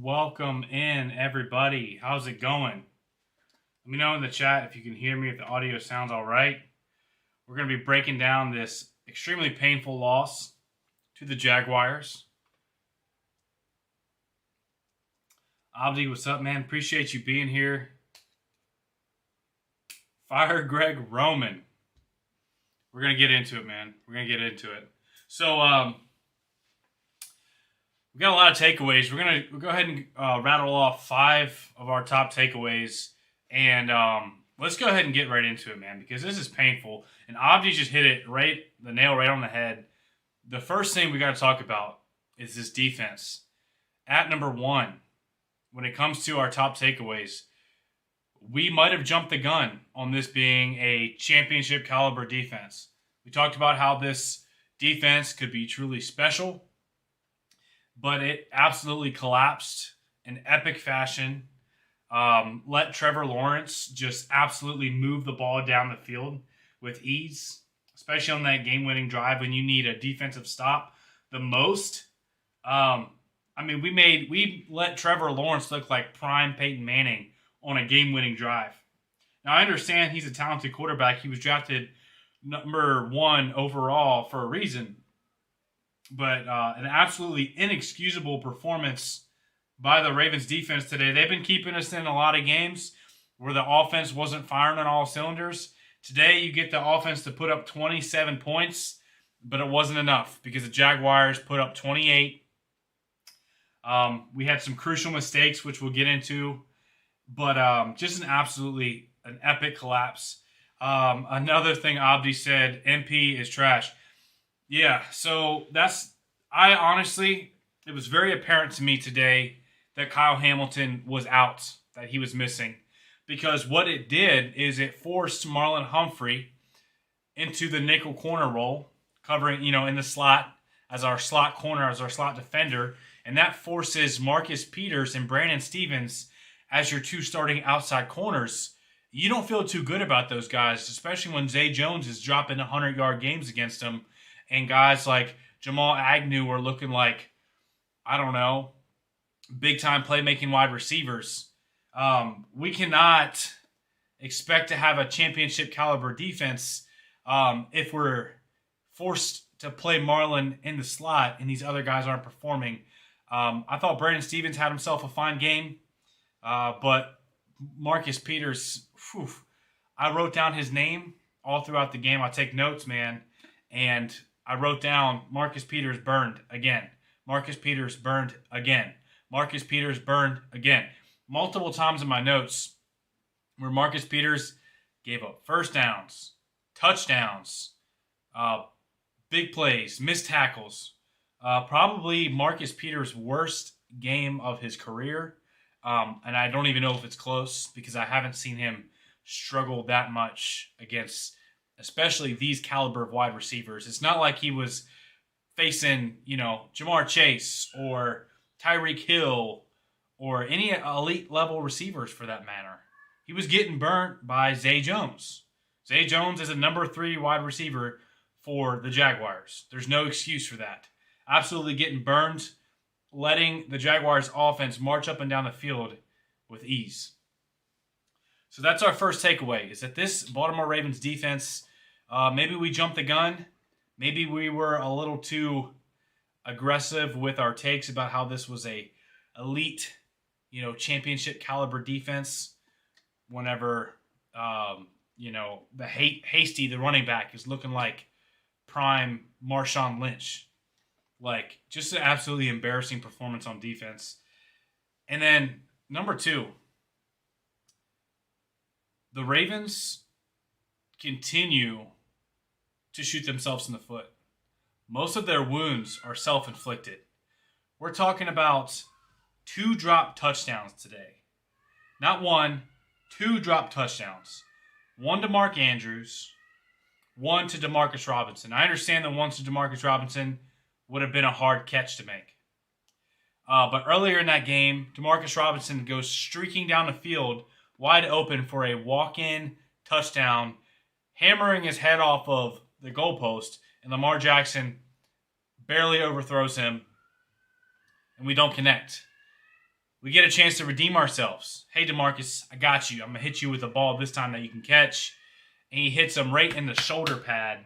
Welcome in, everybody. How's it going? Let me know in the chat if you can hear me, if the audio sounds all right. We're going to be breaking down this extremely painful loss to the Jaguars. Abdi, what's up, man? Appreciate you being here. Fire Greg Roman. We're going to get into it, man. We're going to get into it. So, we got a lot of takeaways. We're going to go ahead and rattle off 5 of our top takeaways. And let's go ahead and get right into it, man, because this is painful. And Abdi just hit the nail right on the head. The first thing we got to talk about is this defense. At number 1, when it comes to our top takeaways, we might have jumped the gun on this being a championship caliber defense. We talked about how this defense could be truly special, but it absolutely collapsed in epic fashion. Let Trevor Lawrence just absolutely move the ball down the field with ease, especially on that game-winning drive when you need a defensive stop the most. We let Trevor Lawrence look like prime Peyton Manning on a game-winning drive. Now, I understand he's a talented quarterback. He was drafted number 1 overall for a reason. But an absolutely inexcusable performance by the Ravens defense today. They've been keeping us in a lot of games where the offense wasn't firing on all cylinders. Today, you get the offense to put up 27 points, but it wasn't enough because the Jaguars put up 28. We had some crucial mistakes, which we'll get into, but just an epic collapse. Another thing Abdi said, MP is trash. Yeah, so it was very apparent to me today that Kyle Hamilton was out, that he was missing. Because what it did is it forced Marlon Humphrey into the nickel corner role, covering, in the slot as our slot corner, as our slot defender. And that forces Marcus Peters and Brandon Stevens as your 2 starting outside corners. You don't feel too good about those guys, especially when Zay Jones is dropping 100-yard games against them. And guys like Jamal Agnew are looking like, big-time playmaking wide receivers. We cannot expect to have a championship-caliber defense if we're forced to play Marlon in the slot and these other guys aren't performing. I thought Brandon Stevens had himself a fine game, but Marcus Peters, I wrote down his name all throughout the game. I take notes, man, and I wrote down Marcus Peters burned again. Marcus Peters burned again. Marcus Peters burned again. Multiple times in my notes where Marcus Peters gave up first downs, touchdowns, big plays, missed tackles. Probably Marcus Peters' worst game of his career. And I don't even know if it's close because I haven't seen him struggle that much against especially these caliber of wide receivers. It's not like he was facing, Jamar Chase or Tyreek Hill or any elite level receivers for that matter. He was getting burnt by Zay Jones. Zay Jones is a number 3 wide receiver for the Jaguars. There's no excuse for that. Absolutely getting burned, letting the Jaguars offense march up and down the field with ease. So that's our first takeaway, is that this Baltimore Ravens defense, maybe we jumped the gun. Maybe we were a little too aggressive with our takes about how this was a elite, championship caliber defense. Whenever, Hasty, the running back, is looking like prime Marshawn Lynch. Like, just an absolutely embarrassing performance on defense. And then, number 2, the Ravens continue to shoot themselves in the foot. Most of their wounds are self-inflicted. We're talking about 2 drop touchdowns today. Not 1, 2 drop touchdowns. 1 to Mark Andrews, 1 to Demarcus Robinson. I understand the 1 to Demarcus Robinson would have been a hard catch to make. But earlier in that game, Demarcus Robinson goes streaking down the field wide open for a walk-in touchdown, hammering his head off of the goalpost, and Lamar Jackson barely overthrows him, and we don't connect. We get a chance to redeem ourselves. Hey, DeMarcus, I got you. I'm going to hit you with a ball this time that you can catch. And he hits him right in the shoulder pad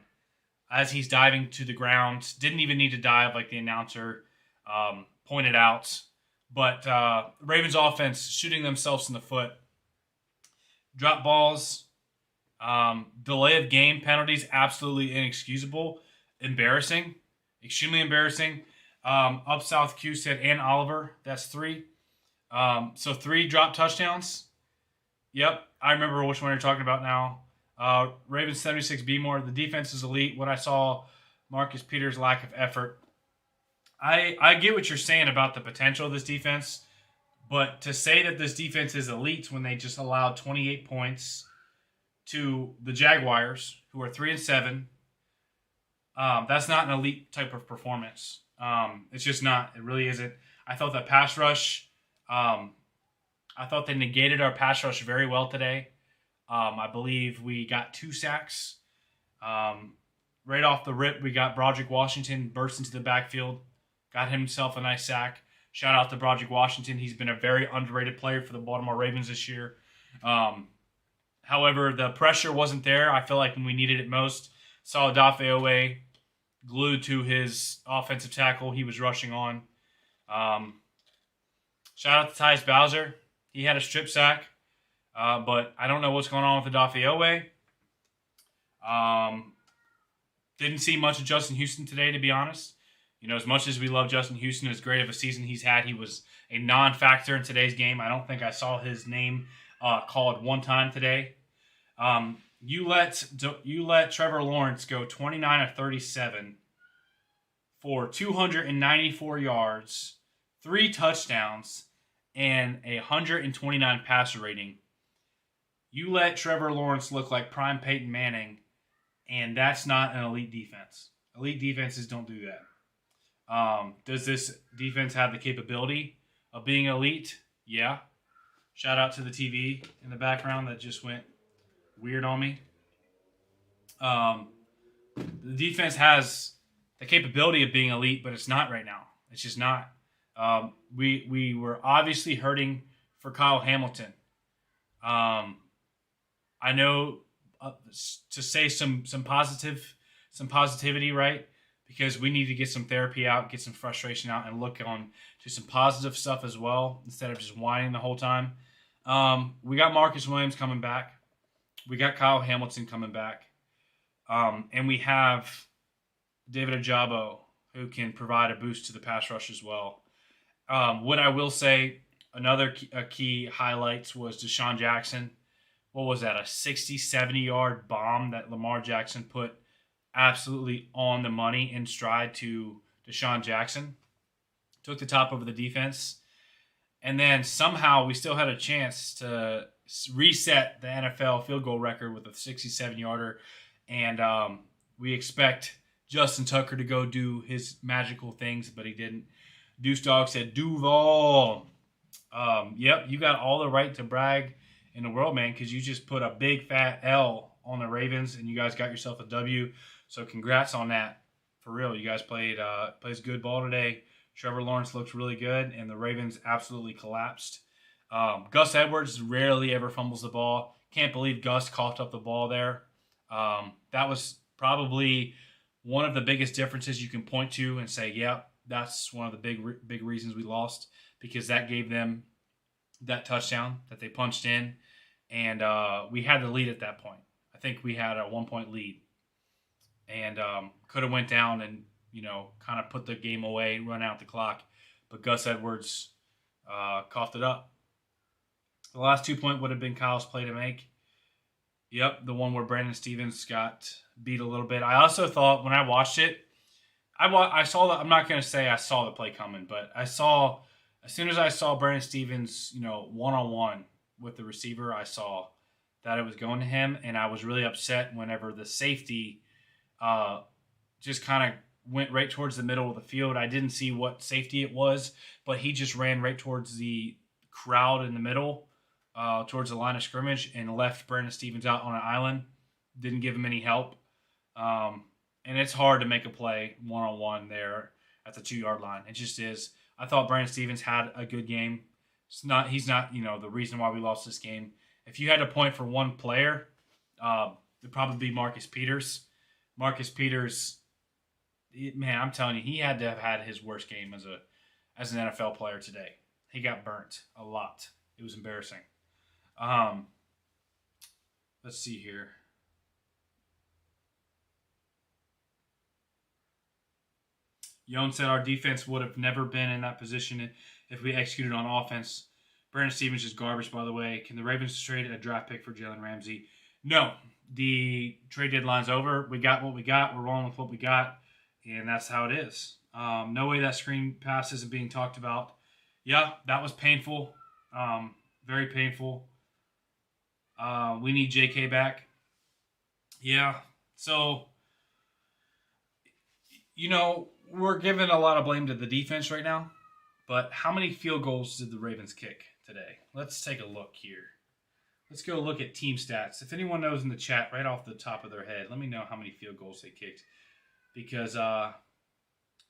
as he's diving to the ground. Didn't even need to dive like the announcer pointed out. But Ravens offense shooting themselves in the foot. Drop balls. Delay of game penalties, absolutely inexcusable. Embarrassing. Extremely embarrassing. Up South Q said, and Oliver. That's 3. So 3 drop touchdowns. Yep, I remember which one you're talking about now. Ravens 76B more. The defense is elite. What I saw, Marcus Peters' lack of effort. I get what you're saying about the potential of this defense, but to say that this defense is elite when they just allowed 28 points to the Jaguars, who are 3-7, that's not an elite type of performance. It's just not. It really isn't. I thought that pass rush. I thought they negated our pass rush very well today. I believe we got 2 sacks. Right off the rip, we got Broderick Washington burst into the backfield, got himself a nice sack. Shout out to Broderick Washington. He's been a very underrated player for the Baltimore Ravens this year. However, the pressure wasn't there. I feel like when we needed it most, saw Odafe glued to his offensive tackle he was rushing on. Shout out to Tyus Bowser. He had a strip sack, but I don't know what's going on with Odafe. Didn't see much of Justin Houston today, to be honest. You know, as much as we love Justin Houston, as great of a season he's had, he was a non-factor in today's game. I don't think I saw his name called one time today. You let Trevor Lawrence go 29 of 37 for 294 yards, 3 touchdowns, and a 129 passer rating. You let Trevor Lawrence look like prime Peyton Manning, and that's not an elite defense. Elite defenses don't do that. Does this defense have the capability of being elite? Yeah. Shout out to the TV in the background that just went weird on me. The defense has the capability of being elite, but it's not right now. It's just not. We were obviously hurting for Kyle Hamilton. I know to say some positivity, right? Because we need to get some therapy out, get some frustration out, and look on to some positive stuff as well instead of just whining the whole time. We got Marcus Williams coming back. We got Kyle Hamilton coming back. And we have David Ojabo, who can provide a boost to the pass rush as well. What I will say, another key highlights was Deshaun Jackson. What was that, a 60, 70-yard bomb that Lamar Jackson put absolutely on the money in stride to Deshaun Jackson. Took the top over the defense. And then somehow we still had a chance to reset the NFL field goal record with a 67-yarder. And we expect Justin Tucker to go do his magical things, but he didn't. Deuce Dog said, Duval. Yep, you got all the right to brag in the world, man, because you just put a big fat L on the Ravens, and you guys got yourself a W. So congrats on that. For real, you guys plays good ball today. Trevor Lawrence looks really good, and the Ravens absolutely collapsed. Gus Edwards rarely ever fumbles the ball. Can't believe Gus coughed up the ball there. That was probably one of the biggest differences you can point to and say, yeah, that's one of the big reasons we lost, because that gave them that touchdown that they punched in, and we had the lead at that point. I think we had a 1-point lead, and could have went down and kind of put the game away, run out the clock, but Gus Edwards coughed it up. The last 2-point would have been Kyle's play to make. Yep, the one where Brandon Stevens got beat a little bit. I also thought when I watched it, I saw that. I'm not going to say I saw the play coming, but I saw, as soon as I saw Brandon Stevens, one-on-one with the receiver, I saw that it was going to him, and I was really upset whenever the safety just kind of went right towards the middle of the field. I didn't see what safety it was, but he just ran right towards the crowd in the middle, towards the line of scrimmage, and left Brandon Stevens out on an island. Didn't give him any help. And it's hard to make a play one-on-one there at the 2-yard line. It just is. I thought Brandon Stevens had a good game. He's not, the reason why we lost this game. If you had to point for one player, it'd probably be Marcus Peters. Marcus Peters, man, I'm telling you, he had to have had his worst game as an NFL player today. He got burnt a lot. It was embarrassing. Let's see here. Yon said our defense would have never been in that position if we executed on offense. Brandon Stevens is garbage, by the way. Can the Ravens trade a draft pick for Jalen Ramsey? No. The trade deadline's over. We got what we got. We're rolling with what we got, and that's how it is. No way that screen pass isn't being talked about. Yeah, that was painful. Very painful. We need JK back. Yeah. So, we're giving a lot of blame to the defense right now, but how many field goals did the Ravens kick today? Let's take a look here. Let's go look at team stats. If anyone knows in the chat right off the top of their head, let me know how many field goals they kicked, because the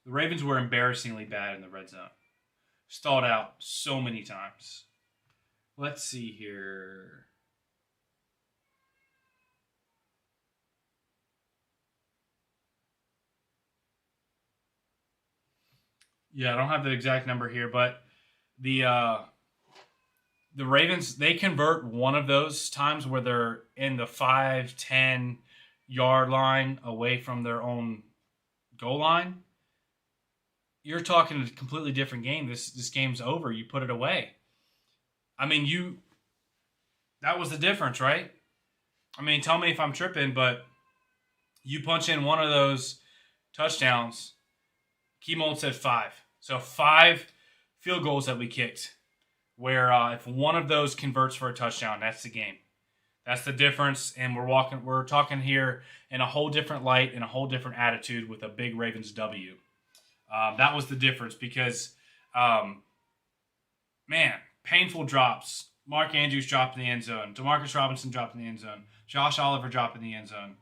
Ravens were embarrassingly bad in the red zone. Stalled out so many times. Let's see here. Yeah, I don't have the exact number here, but the Ravens, they convert one of those times where they're in the 5-10 yard line away from their own goal line. You're talking a completely different game. This game's over. You put it away. I mean, that was the difference, right? I mean, tell me if I'm tripping, but you punch in one of those touchdowns. Keemold said 5. So 5 field goals that we kicked, where if one of those converts for a touchdown, that's the game. That's the difference, and we're talking here in a whole different light and a whole different attitude with a big Ravens W. That was the difference because, painful drops. Mark Andrews dropped in the end zone. Demarcus Robinson dropped in the end zone. Josh Oliver dropped in the end zone.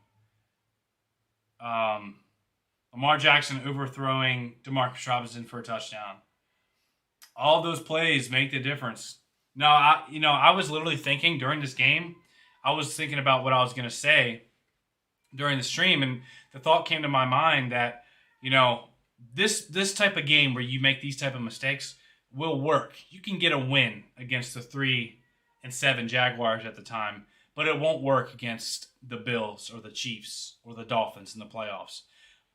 Lamar Jackson overthrowing Demarcus Robinson for a touchdown. All those plays make the difference. No, I was literally thinking during this game, I was thinking about what I was going to say during the stream, and the thought came to my mind that, this type of game where you make these type of mistakes will work. You can get a win against the 3-7 Jaguars at the time, but it won't work against the Bills or the Chiefs or the Dolphins in the playoffs.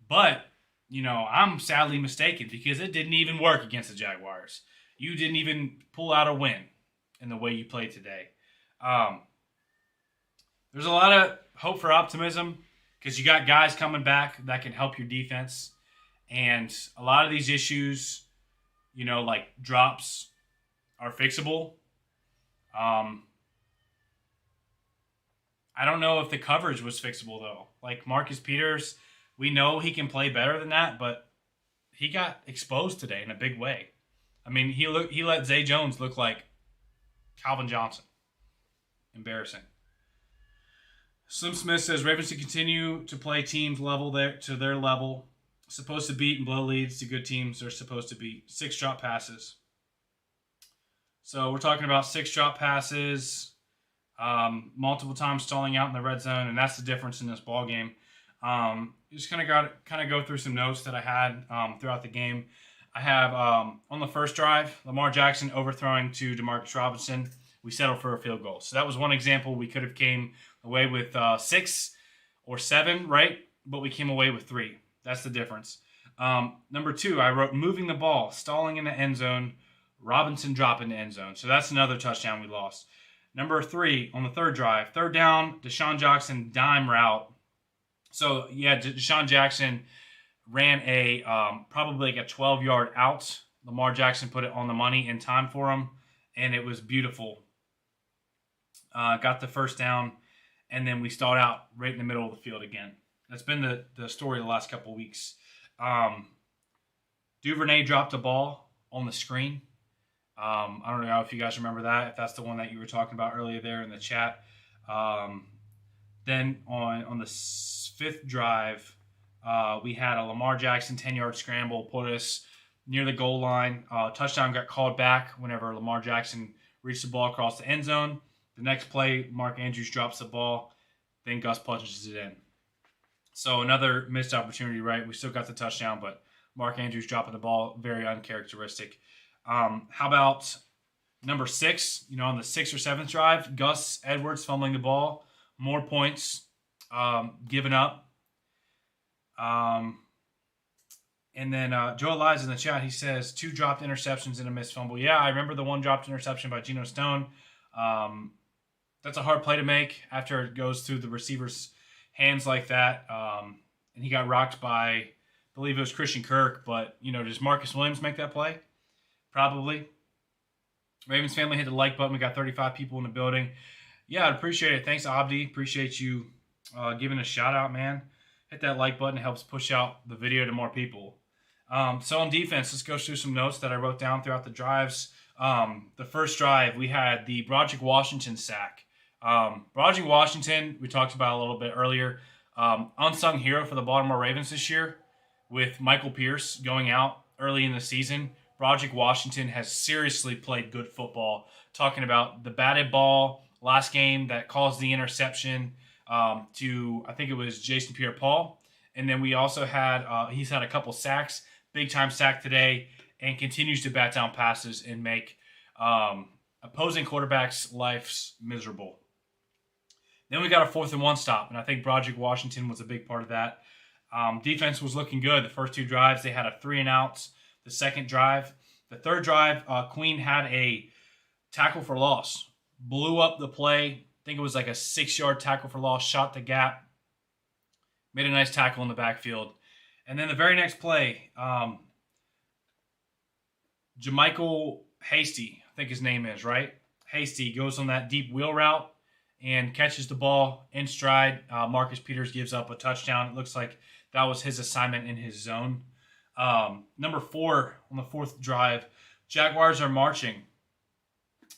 But, I'm sadly mistaken because it didn't even work against the Jaguars. You didn't even pull out a win in the way you played today. There's a lot of hope for optimism because you got guys coming back that can help your defense. And a lot of these issues, like drops, are fixable. I don't know if the coverage was fixable, though. Like Marcus Peters, we know he can play better than that, but he got exposed today in a big way. I mean, he let Zay Jones look like Calvin Johnson. Embarrassing. Slim Smith says Ravens to continue to play teams level to their level. Supposed to beat and blow leads to good teams. They're supposed to beat 6 drop passes. So we're talking about 6 drop passes, multiple times stalling out in the red zone, and that's the difference in this ball game. Just kind of go through some notes that I had throughout the game. I have on the first drive, Lamar Jackson overthrowing to Demarcus Robinson. We settled for a field goal. So that was one example. We could have came away with 6 or 7, right? But we came away with 3. That's the difference. Number 2, I wrote moving the ball, stalling in the end zone, Robinson dropping the end zone. So that's another touchdown we lost. Number 3, on the third drive, third down, Deshaun Jackson dime route. So, yeah, Deshaun Jackson ran a probably like a 12-yard out. Lamar Jackson put it on the money in time for him, and it was beautiful. Got the first down, and then we stalled out right in the middle of the field again. That's been the story the last couple of weeks. Duvernay dropped a ball on the screen. I don't know if you guys remember that, if that's the one that you were talking about earlier there in the chat. Then on the 5th drive, we had a Lamar Jackson 10-yard scramble, put us near the goal line. Touchdown got called back whenever Lamar Jackson reached the ball across the end zone. The next play, Mark Andrews drops the ball. Then Gus punches it in. So another missed opportunity, right? We still got the touchdown, but Mark Andrews dropping the ball, very uncharacteristic. How about number 6? On the 6th or 7th drive, Gus Edwards fumbling the ball. More points given up. And then Joe Elias in the chat, he says 2 dropped interceptions and a missed fumble. Yeah, I remember the 1 dropped interception by Geno Stone. That's a hard play to make after it goes through the receiver's hands like that. And he got rocked by, I believe it was Christian Kirk. But, does Marcus Williams make that play? Probably. Ravens family, hit the like button. We got 35 people in the building. Yeah, I'd appreciate it. Thanks, Abdi. Appreciate you giving a shout out, man. Hit that like button. It helps push out the video to more people. So on defense, let's go through some notes that I wrote down throughout the drives. The first drive, we had the Broderick Washington sack. Broderick Washington, we talked about a little bit earlier. Unsung hero for the Baltimore Ravens this year, with Michael Pierce going out early in the season. Broderick Washington has seriously played good football. Talking about the batted ball last game that caused the interception to, I think it was Jason Pierre-Paul. And then we also had, he's had a couple sacks, big-time sack today, and continues to bat down passes and make opposing quarterbacks' lives miserable. Then we got a 4th and 1 stop, and I think Broderick Washington was a big part of that. Defense was looking good. The first 2 drives, they had a 3 and outs. The second drive. The third drive, Queen had a tackle for loss. Blew up the play. I think it was like a 6-yard tackle for loss. Shot the gap. Made a nice tackle in the backfield. And then the very next play, Jamichael Hasty, I think his name is, right? Hasty goes on that deep wheel route and catches the ball in stride. Marcus Peters gives up a touchdown. It looks like that was his assignment in his zone. Number 4 on the 4th drive, Jaguars are marching.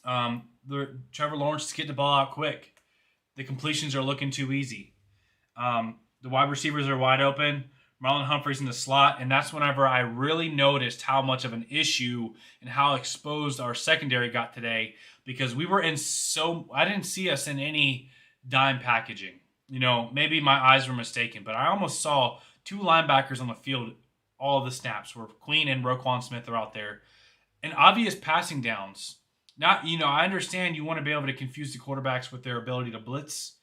Trevor Lawrence is getting the ball out quick. The completions are looking too easy. The wide receivers are wide open. Marlon Humphrey's in the slot, and that's whenever I really noticed how much of an issue and how exposed our secondary got today, because we were I didn't see us in any dime packaging. Maybe my eyes were mistaken, but I almost saw 2 linebackers on the field all of the snaps where Queen and Roquan Smith are out there. And obvious passing downs. Not, I understand you want to be able to confuse the quarterbacks with their ability to blitz,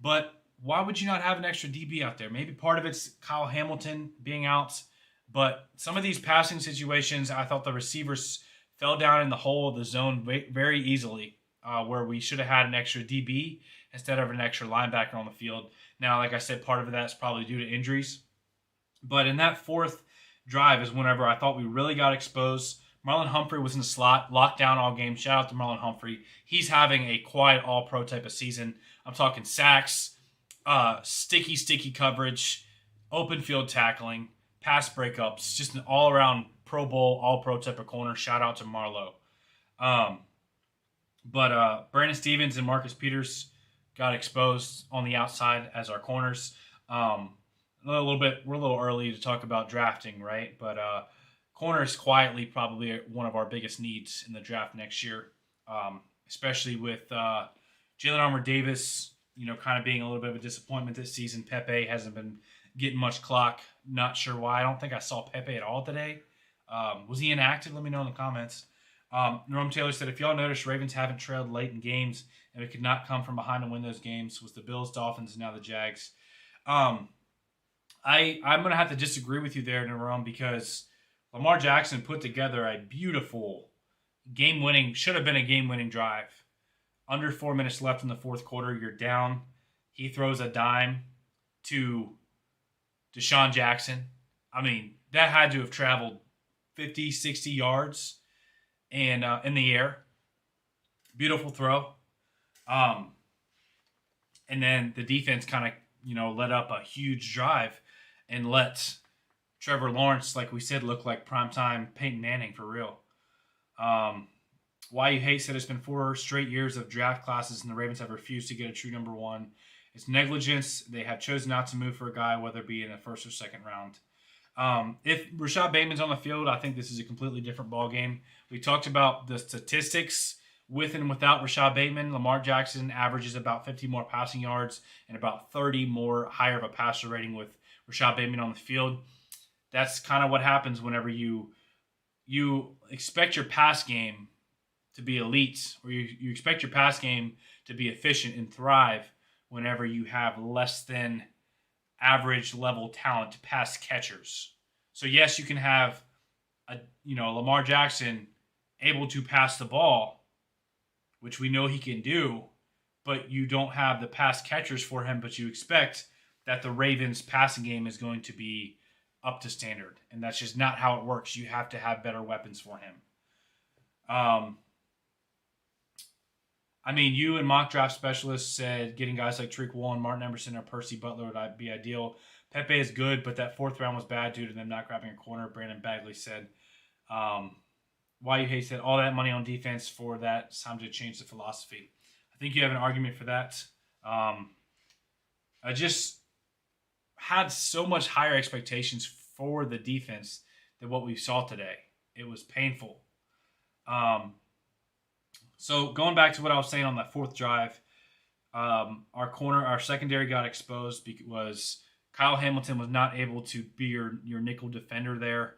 but why would you not have an extra DB out there? Maybe part of it's Kyle Hamilton being out, but some of these passing situations, I thought the receivers fell down in the hole of the zone very easily, where we should have had an extra DB instead of an extra linebacker on the field. Now, like I said, part of that is probably due to injuries. But in that 4th drive is whenever I thought we really got exposed. Marlon Humphrey was in the slot, locked down all game. Shout out to Marlon Humphrey. He's having a quiet all-pro type of season. I'm talking sacks, sticky coverage, open field tackling, pass breakups, just an all-around Pro Bowl, all-pro type of corner. Shout out to Marlo. But Brandon Stevens and Marcus Peters got exposed on the outside as our corners. We're a little early to talk about drafting, right? But corner is quietly probably one of our biggest needs in the draft next year, especially with Jalen Armour-Davis, kind of being a little bit of a disappointment this season. Pepe hasn't been getting much clock. Not sure why. I don't think I saw Pepe at all today. Was he inactive? Let me know in the comments. Norm Taylor said, if y'all noticed, Ravens haven't trailed late in games, and we could not come from behind and win those games. Was the Bills, Dolphins, and now the Jags. I'm going to have to disagree with you there, Norm, because Lamar Jackson put together a beautiful should have been a game-winning drive. Under 4 minutes left in the 4th quarter, you're down. He throws a dime to Deshaun Jackson. I mean, that had to have traveled 50, 60 yards and in the air. Beautiful throw. And then the defense kind of, let up a huge drive and let Trevor Lawrence, like we said, look like primetime Peyton Manning for real. Why You Hate said it's been 4 straight years of draft classes and the Ravens have refused to get a true number 1. It's negligence. They have chosen not to move for a guy, whether it be in the 1st or 2nd round. If Rashad Bateman's on the field, I think this is a completely different ball game. We talked about the statistics with and without Rashad Bateman. Lamar Jackson averages about 50 more passing yards and about 30 more higher of a passer rating with Rashad Bateman on the field. That's kind of what happens whenever you expect your pass game to be elite, or you expect your pass game to be efficient and thrive whenever you have less than average level talent pass catchers. So yes, you can have Lamar Jackson able to pass the ball, which we know he can do, but you don't have the pass catchers for him, but you expect that the Ravens passing game is going to be up to standard. And that's just not how it works. You have to have better weapons for him. You and mock draft specialists said getting guys like Tariq Woolen, Martin Emerson, or Percy Butler would be ideal. Pepe is good, but that fourth round was bad due to them not grabbing a corner. Brandon Bagley said, why you hate that all that money on defense for that, it's time to change the philosophy. I think you have an argument for that. I just had so much higher expectations for the defense than what we saw today. It was painful. So going back to what I was saying on that fourth drive, our secondary got exposed because Kyle Hamilton was not able to be your nickel defender there,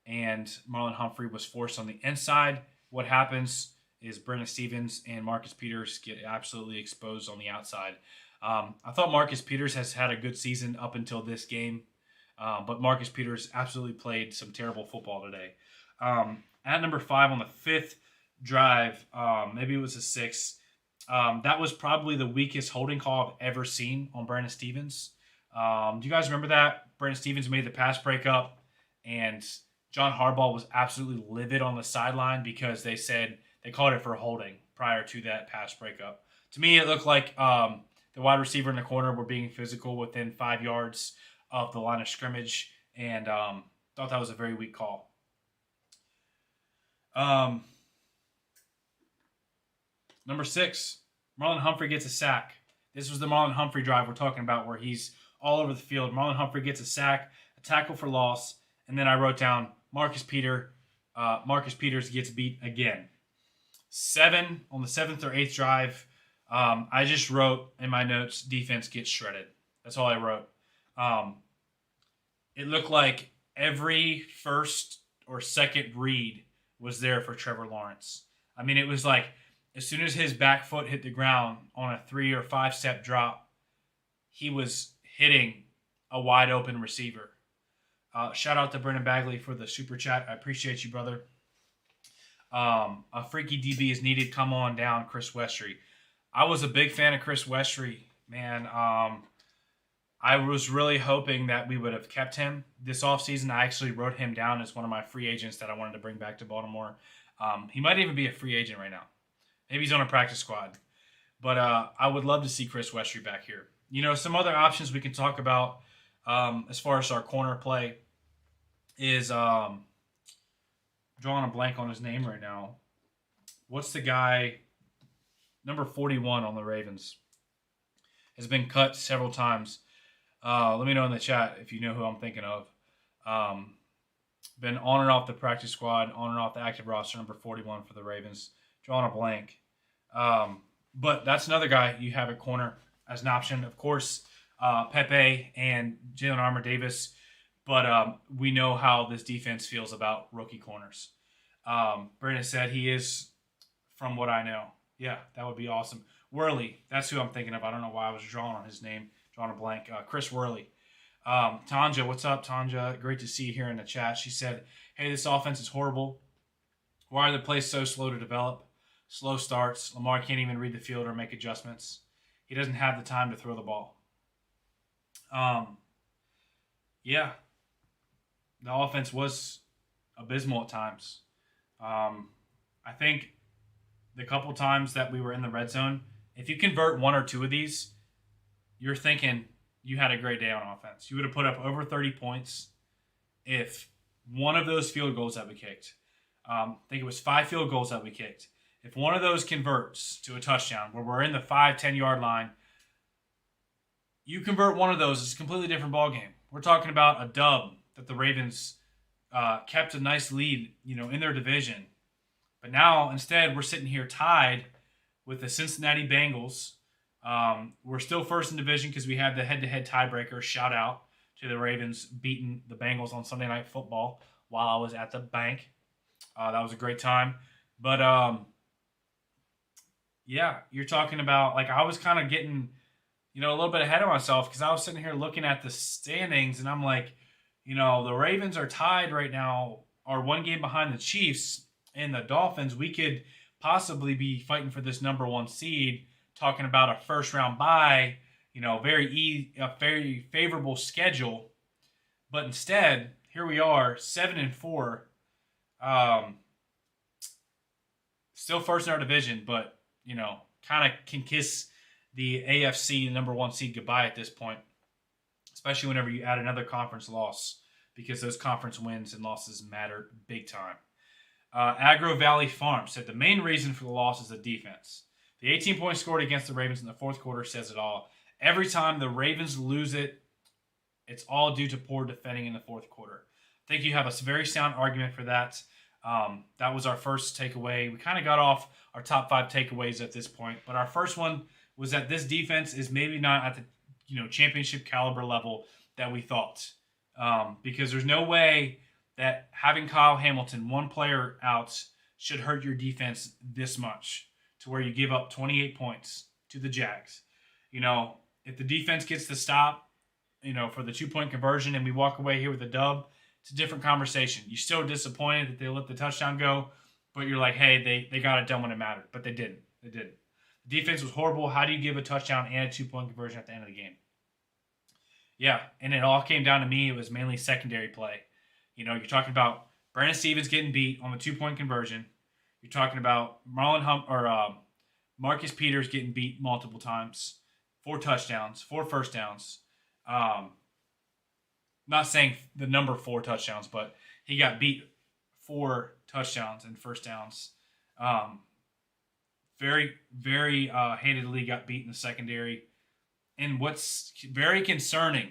and Marlon Humphrey was forced on the inside. What happens is Brendan Stevens and Marcus Peters get absolutely exposed on the outside. I thought Marcus Peters has had a good season up until this game, but Marcus Peters absolutely played some terrible football today. At number 5 on the fifth drive, maybe it was a 6. That was probably the weakest holding call I've ever seen on Brandon Stevens. Do you guys remember that? Brandon Stevens made the pass breakup, and John Harbaugh was absolutely livid on the sideline because they called it for holding prior to that pass breakup. To me, it looked like the wide receiver and the corner were being physical within 5 yards of the line of scrimmage, and thought that was a very weak call. Number 6, Marlon Humphrey gets a sack. This was the Marlon Humphrey drive we're talking about where he's all over the field. Marlon Humphrey gets a sack, a tackle for loss, and then I wrote down Marcus Peters gets beat again. 7 on the 7th or 8th drive. I just wrote in my notes, defense gets shredded. That's all I wrote. It looked like every first or second read was there for Trevor Lawrence. It was like as soon as his back foot hit the ground on a 3 or 5 step drop, he was hitting a wide open receiver. Shout out to Brendan Bagley for the super chat. I appreciate you, brother. A freaky DB is needed. Come on down, Chris Westry. I was a big fan of Chris Westry, man. I was really hoping that we would have kept him this offseason. I actually wrote him down as one of my free agents that I wanted to bring back to Baltimore. He might even be a free agent right now. Maybe he's on a practice squad. But I would love to see Chris Westry back here. Some other options we can talk about as far as our corner play is drawing a blank on his name right now. What's the guy, number 41 on the Ravens? Has been cut several times. Let me know in the chat if you know who I'm thinking of. Been on and off the practice squad, on and off the active roster, number 41 for the Ravens. Drawing a blank. But that's another guy you have at corner as an option. Of course, Pepe and Jalen Armour-Davis. But we know how this defense feels about rookie corners. Brandon said he is, from what I know. Yeah, that would be awesome. Worley, that's who I'm thinking of. I don't know why I was drawing on his name. Drawing a blank. Chris Worley. Tanja, what's up, Tanja? Great to see you here in the chat. She said, hey, this offense is horrible. Why are the plays so slow to develop? Slow starts. Lamar can't even read the field or make adjustments. He doesn't have the time to throw the ball. Yeah. The offense was abysmal at times. I think the couple times that we were in the red zone, if you convert 1 or 2 of these, you're thinking you had a great day on offense. You would have put up over 30 points if one of those field goals that we kicked, I think it was 5 field goals that we kicked. If one of those converts to a touchdown where we're in the 5-10 yard line, you convert one of those, it's a completely different ballgame. We're talking about a dub that the Ravens kept a nice lead, in their division. But now, instead, we're sitting here tied with the Cincinnati Bengals. We're still first in division because we have the head-to-head tiebreaker. Shout out to the Ravens beating the Bengals on Sunday Night Football while I was at the bank. That was a great time. But, yeah, you're talking about, I was kind of getting, a little bit ahead of myself because I was sitting here looking at the standings, and I'm like, the Ravens are tied right now, are one game behind the Chiefs and the Dolphins. We could possibly be fighting for this number one seed, talking about a first-round bye, a very favorable schedule. But instead, here we are, 7-4, still first in our division, but, kind of can kiss the AFC number one seed goodbye at this point, especially whenever you add another conference loss, because those conference wins and losses matter big time. Agro Valley Farm said the main reason for the loss is the defense. The 18 points scored against the Ravens in the fourth quarter says it all. Every time the Ravens lose it, it's all due to poor defending in the fourth quarter. I think you have a very sound argument for that. That was our first takeaway. We kind of got off our top 5 takeaways at this point, but our first one was that this defense is maybe not at the championship caliber level that we thought, because there's no way that having Kyle Hamilton, one player out, should hurt your defense this much to where you give up 28 points to the Jags. If the defense gets the stop, for the 2-point conversion and we walk away here with a dub, it's a different conversation. You're still disappointed that they let the touchdown go, but you're like, hey, they got it done when it mattered. But they didn't. They didn't. The defense was horrible. How do you give a touchdown and a 2-point conversion at the end of the game? Yeah, and it all came down to me. It was mainly secondary play. You're talking about Brandon Stevens getting beat on the 2-point conversion. You're talking about Marcus Peters getting beat multiple times, 4 touchdowns, 4 first downs. Not saying the number 4 touchdowns, but he got beat 4 touchdowns and first downs. Very, very handedly got beat in the secondary. And what's very concerning,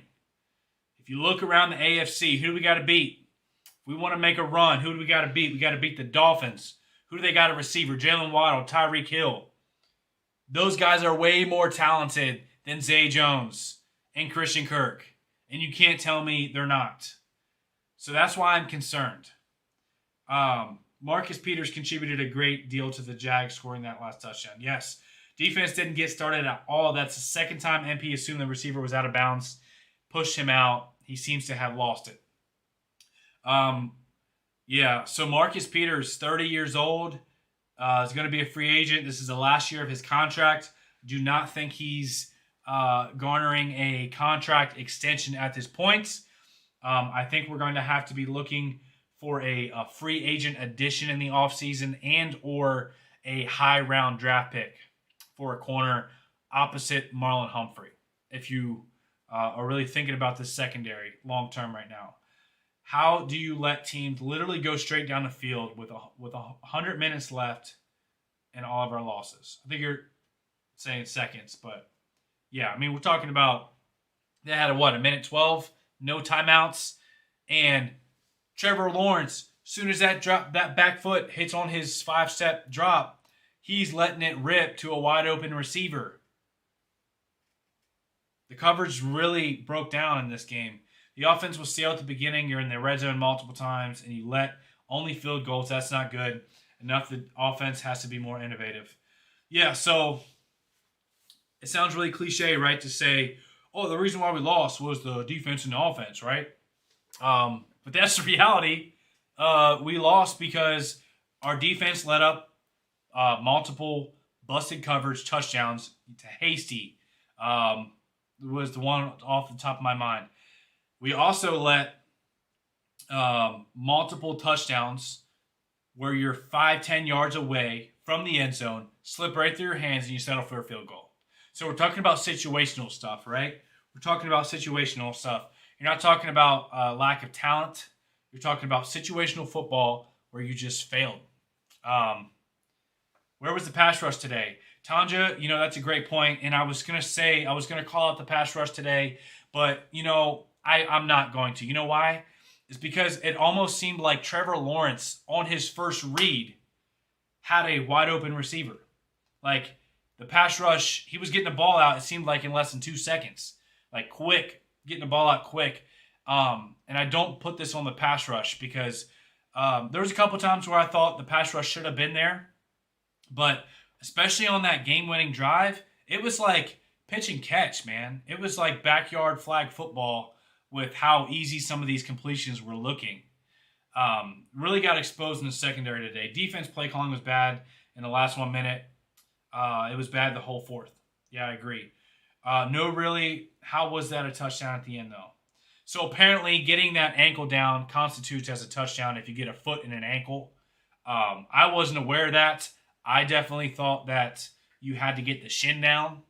if you look around the AFC, who do we got to beat? If we want to make a run, who do we got to beat? We got to beat the Dolphins. Who do they got a receiver? Jalen Waddle, Tyreek Hill. Those guys are way more talented than Zay Jones and Christian Kirk. And you can't tell me they're not. So that's why I'm concerned. Marcus Peters contributed a great deal to the Jags scoring that last touchdown. Yes, defense didn't get started at all. That's the second time MP assumed the receiver was out of bounds, pushed him out. He seems to have lost it. So Marcus Peters, 30 years old, is going to be a free agent. This is the last year of his contract. Do not think he's garnering a contract extension at this point. I think we're going to have to be looking for a free agent addition in the offseason and or a high round draft pick for a corner opposite Marlon Humphrey. If you are really thinking about this secondary long term right now, how do you let teams literally go straight down the field with 100 minutes left and all of our losses? I think you're saying seconds, but yeah, I mean, we're talking about they had a minute 12, no timeouts, and Trevor Lawrence, as soon as that back foot hits on his 5-step drop, he's letting it rip to a wide open receiver. The coverage really broke down in this game. The offense was stale at the beginning. You're in the red zone multiple times, and you let only field goals. That's not good. Enough. The offense has to be more innovative. Yeah, so it sounds really cliche, right, to say, oh, the reason why we lost was the defense and the offense, right? But that's the reality. We lost because our defense let up multiple busted coverage touchdowns to Hasty. Was the one off the top of my mind. We also let multiple touchdowns where you're 5-10 yards away from the end zone, slip right through your hands, and you settle for a field goal. So we're talking about situational stuff, right? We're talking about situational stuff. You're not talking about lack of talent. You're talking about situational football where you just failed. Where was the pass rush today? Tanja, that's a great point. And I was going to call out the pass rush today, but, I'm not going to. You know why? is because it almost seemed like Trevor Lawrence on his first read had a wide open receiver. Like the pass rush, he was getting the ball out, it seemed like in less than 2 seconds. Like quick, getting the ball out quick. And I don't put this on the pass rush because there was a couple times where I thought the pass rush should have been there. But especially on that game-winning drive, it was like pitch and catch, man. It was like backyard flag football with how easy some of these completions were looking. Really got exposed in the secondary today. Defense play calling was bad in the last 1 minute. It was bad the whole fourth. Yeah, I agree. No, really, how was that a touchdown at the end, though? So apparently getting that ankle down constitutes as a touchdown if you get a foot in an ankle. I wasn't aware of that. I definitely thought that you had to get the shin down,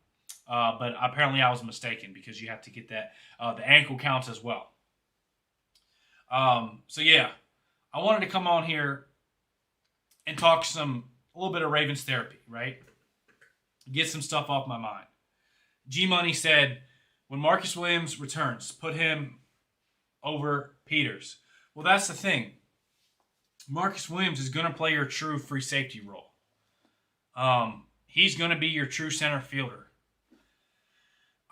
but apparently I was mistaken because you have to get that the ankle counts as well. So yeah, I wanted to come on here and talk a little bit of Ravens therapy, right? Get some stuff off my mind. G-Money said, when Marcus Williams returns, put him over Peters. Well, that's the thing. Marcus Williams is going to play your true free safety role. He's going to be your true center fielder.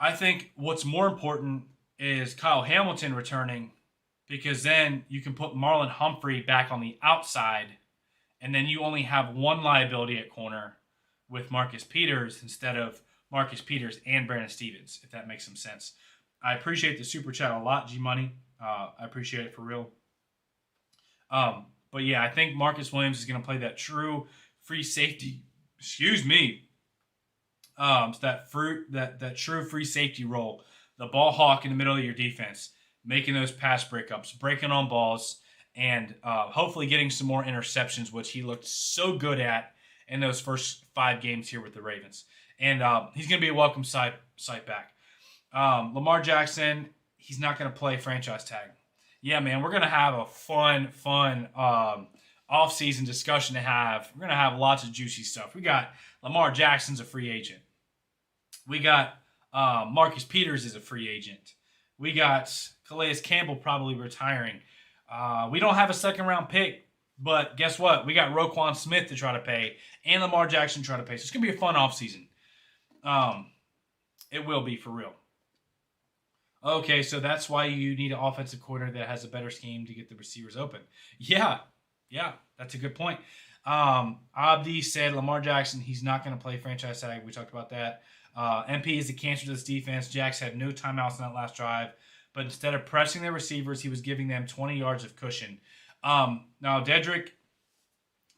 I think what's more important is Kyle Hamilton returning because then you can put Marlon Humphrey back on the outside and then you only have one liability at corner with Marcus Peters instead of Marcus Peters and Brandon Stevens, if that makes some sense. I appreciate the super chat a lot, G-Money. I appreciate it for real. But yeah, I think Marcus Williams is going to play that true free safety. Excuse me. So that true free safety role, the ball hawk in the middle of your defense, making those pass breakups, breaking on balls, and hopefully getting some more interceptions, which he looked so good at in those first 5 games here with the Ravens. And he's going to be a welcome sight back. Lamar Jackson, he's not going to play franchise tag. Yeah, man, we're going to have a fun off-season discussion to have. We're going to have lots of juicy stuff. We got Lamar Jackson's a free agent. We got Marcus Peters is a free agent. We got Calais Campbell probably retiring. We don't have a second-round pick, but guess what? We got Roquan Smith to try to pay and Lamar Jackson to try to pay. So it's going to be a fun offseason. It will be for real. Okay, so that's why you need an offensive coordinator that has a better scheme to get the receivers open. Yeah, that's a good point. Abdi said Lamar Jackson, he's not going to play franchise tag. We talked about that. MP is a cancer to this defense. Jags had no timeouts in that last drive, but instead of pressing their receivers, he was giving them 20 yards of cushion. Now, Dedrick,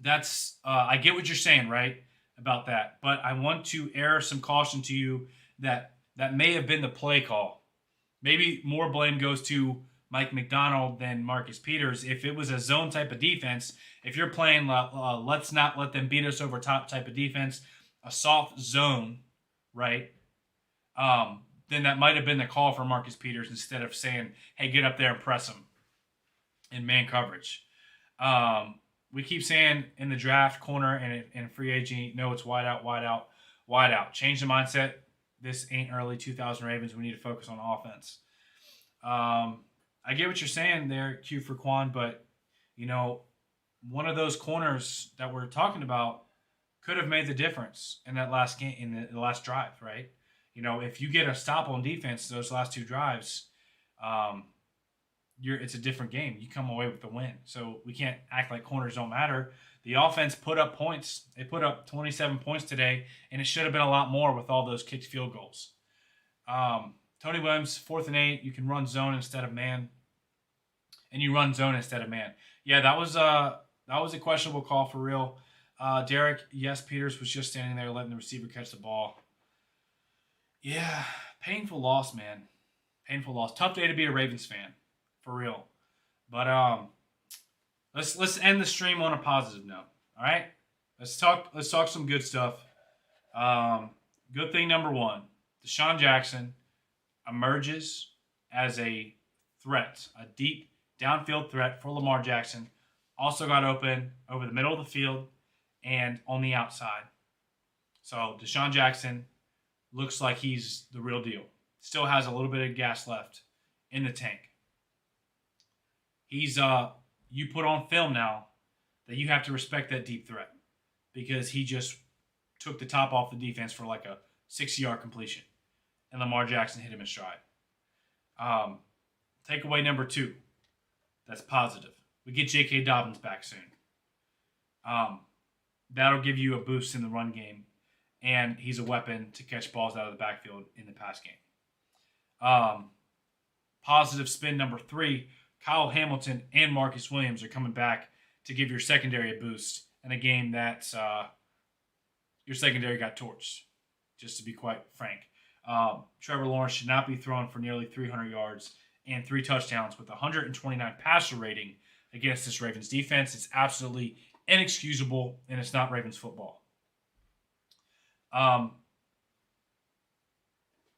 that's I get what you're saying, right, about that, but I want to air some caution to you that may have been the play call. Maybe more blame goes to Mike McDonald than Marcus Peters. If it was a zone type of defense, if you're playing let's not let them beat us over top type of defense, a soft zone, right, then that might have been the call for Marcus Peters instead of saying, hey, get up there and press him in man coverage. We keep saying in the draft corner and free agent, no, it's wide out. Change the mindset. This ain't early 2000 Ravens. We need to focus on offense. I get what you're saying there, Q for Quan, but, one of those corners that we're talking about could have made the difference in that last game, in the last drive, right? If you get a stop on defense those last 2 drives, it's a different game. You come away with the win. So we can't act like corners don't matter. The offense put up points. They put up 27 points today, and it should have been a lot more with all those kicked field goals. Tony Williams, 4th and 8. You can run zone instead of man, and you run zone instead of man. Yeah, that was a questionable call for real. Derek, yes, Peters was just standing there letting the receiver catch the ball. Yeah, painful loss, man. Painful loss. Tough day to be a Ravens fan, for real. But let's end the stream on a positive note. All right, let's talk some good stuff. Good thing number 1, Deshaun Jackson emerges as a threat, a deep downfield threat for Lamar Jackson. Also got open over the middle of the field and on the outside. So Deshaun Jackson looks like he's the real deal. Still has a little bit of gas left in the tank. He's you put on film now that you have to respect that deep threat because he just took the top off the defense for like a 60-yard completion, and Lamar Jackson hit him in stride. Takeaway number 2, that's positive. We get J.K. Dobbins back soon. That'll give you a boost in the run game, and he's a weapon to catch balls out of the backfield in the pass game. Positive spin number 3, Kyle Hamilton and Marcus Williams are coming back to give your secondary a boost in a game that your secondary got torched, just to be quite frank. Trevor Lawrence should not be thrown for nearly 300 yards and 3 touchdowns with 129 passer rating against this Ravens defense. It's absolutely inexcusable, and it's not Ravens football.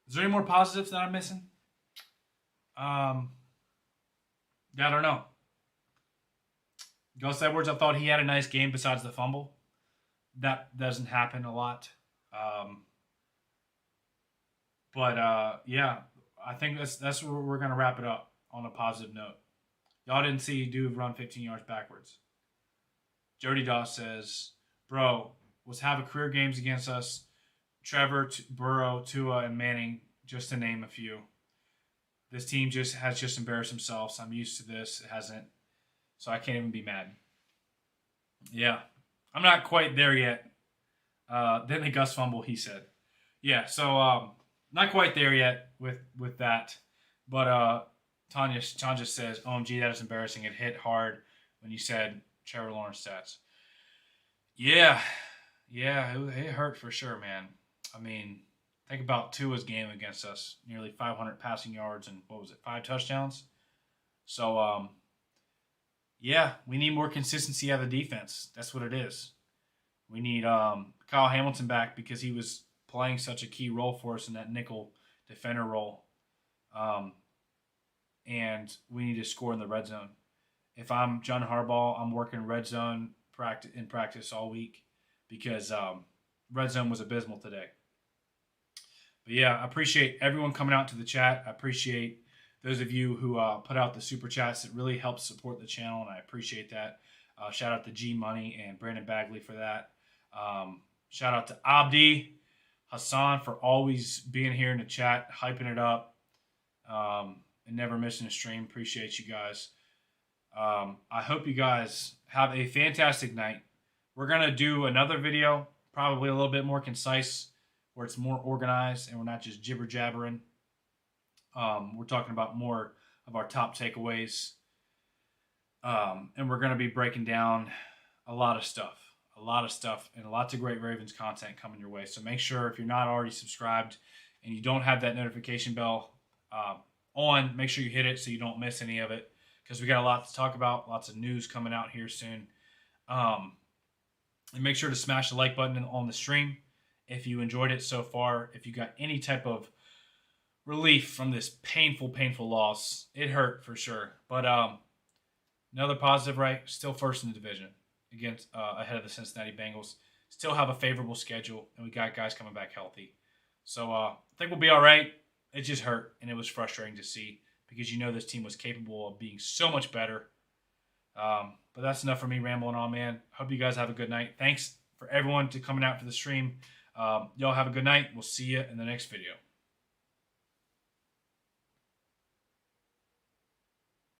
Is there any more positives that I'm missing? I don't know. Gus Edwards, I thought he had a nice game besides the fumble. That doesn't happen a lot. Yeah, I think that's where we're going to wrap it up on a positive note. Y'all didn't see dude run 15 yards backwards. Jody Doss says, bro, was have a career games against us. Trevor, Burrow, Tua, and Manning, just to name a few. This team has embarrassed themselves. I'm used to this. It hasn't. So I can't even be mad. Yeah. I'm not quite there yet. Then the Gus fumble, he said. Yeah, so not quite there yet with that. But Tanya says, OMG, that is embarrassing. It hit hard when you said Trevor Lawrence stats. Yeah, it hurt for sure, man. I mean, think about Tua's game against us. Nearly 500 passing yards and, 5 touchdowns? So, yeah, we need more consistency out of the defense. That's what it is. We need Kyle Hamilton back because he was playing such a key role for us in that nickel defender role. And we need to score in the red zone. If I'm John Harbaugh, I'm working red zone in practice all week because red zone was abysmal today. But yeah, I appreciate everyone coming out to the chat. I appreciate those of you who put out the super chats. It really helps support the channel, and I appreciate that. Shout out to G Money and Brandon Bagley for that. Shout out to Abdi Hassan for always being here in the chat, hyping it up, and never missing a stream. Appreciate you guys. I hope you guys have a fantastic night. We're going to do another video, probably a little bit more concise, where it's more organized and we're not just jibber-jabbering. We're talking about more of our top takeaways. And we're going to be breaking down a lot of stuff, and lots of great Ravens content coming your way. So make sure if you're not already subscribed and you don't have that notification bell on, make sure you hit it so you don't miss any of it, because we got a lot to talk about, lots of news coming out here soon. And make sure to smash the like button on the stream if you enjoyed it so far. If you got any type of relief from this painful loss, it hurt for sure. But another positive, right? Still first in the division against ahead of the Cincinnati Bengals. Still have a favorable schedule, and we got guys coming back healthy. So I think we'll be all right. It just hurt, and it was frustrating to see because you know this team was capable of being so much better. But that's enough for me rambling on, man. Hope you guys have a good night. Thanks for everyone to coming out for the stream. Y'all have a good night. We'll see you in the next video.